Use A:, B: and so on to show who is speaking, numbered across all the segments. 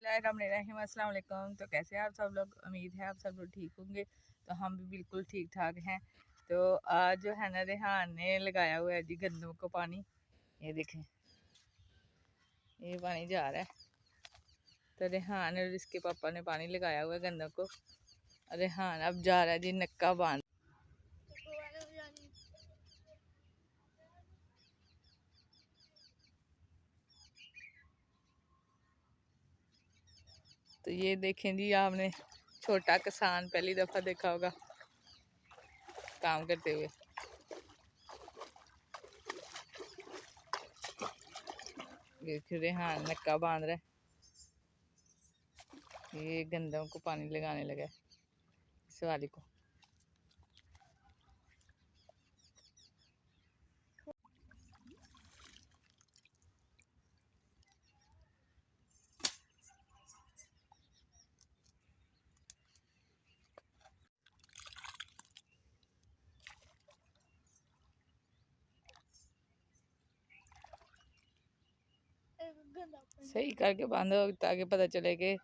A: बिस्मिल्लाहिर्रहमानिर्रहीम। अस्सलाम वालेकुम। तो कैसे हैं आप सब लोग? उम्मीद है आप सब लोग ठीक होंगे। तो हम भी बिल्कुल ठीक ठाक हैं। तो आज जो है ना, रेहान ने लगाया हुआ है जी गंदम को पानी। ये देखें, ये पानी जा रहा है। तो रेहान और इसके पापा ने पानी लगाया हुआ है गंदम को। रेहान अब जा रहा है जी नक्का बांध। तो ये देखें जी, आपने छोटा किसान पहली दफ़ा देखा होगा काम करते हुए। ये रेहान नक्का बांध रहा है। ये गंदम को पानी लगाने लगा है इस वाली को। सही करके बांधो ताकि पता चले कि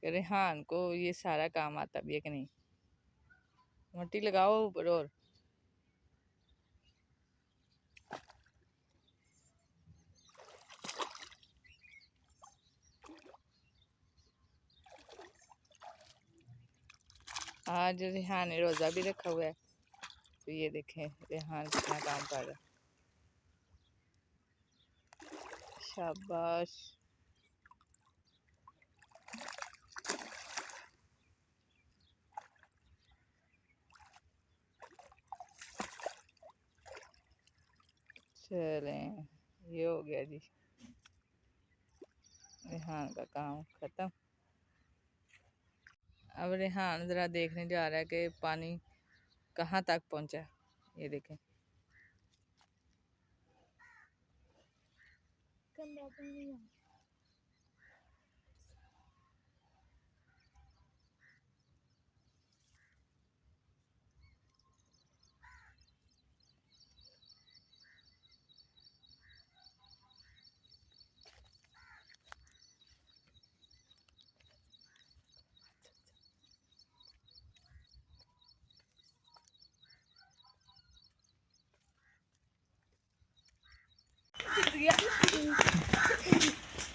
A: रेहान को ये सारा काम आता भी है कि नहीं। मट्टी लगाओ ऊपर। और आज रेहान ने रोज़ा भी रखा हुआ है। तो ये देखें रेहान कितना काम कर रहा है। शाबाश। चलें, ये हो गया जी रेहान का काम ख़त्म। अब रेहान ज़रा देखने जा रहा है कि पानी कहाँ तक पहुँचा। ये देखें,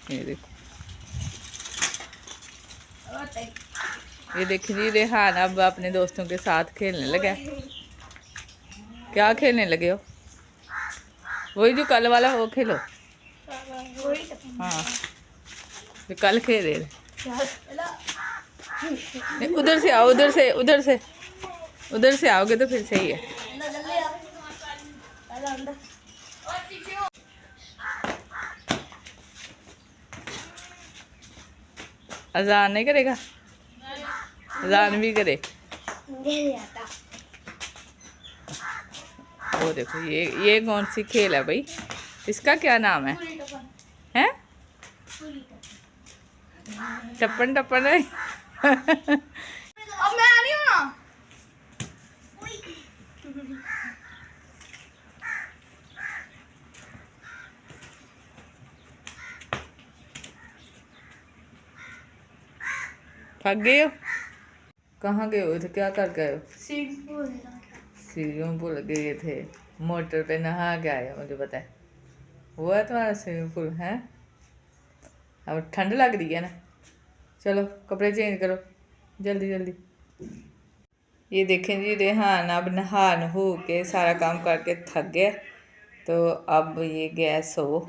A: ये देखो, ये देखिए जी रेहान अब अपने दोस्तों के साथ खेलने लगा है। क्या खेलने लगे हो? वही जो कल वाला वो खेलो। हाँ, जो कल खेल रहे। उधर से आओ, उधर से आओगे तो फिर सही है। अजान नहीं करेगा? अजान भी करे। वो देखो, ये कौन सी खेल है भाई? इसका क्या नाम है? हैं? टप्पन टप्पन है। अब मैं आ रही हूँ ना। थक गए हो? कहाँ गए हो थे? क्या कर गए हो? स्विमिंग पूल गए थे। मोटर पे नहा के आए हो, मुझे पता है। वो है तुम्हारा स्विमिंग पूल है? अब ठंड लग रही है ना, चलो कपड़े चेंज करो जल्दी जल्दी। ये देखें जी रेहान अब नहा नहू के सारा काम करके थक गया। तो अब ये गया सो।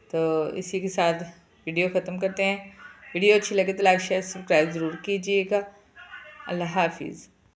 A: तो इसी के साथ वीडियो ख़त्म करते हैं। वीडियो अच्छी लगे तो लाइक शेयर सब्सक्राइब ज़रूर कीजिएगा। अल्लाह हाफिज़।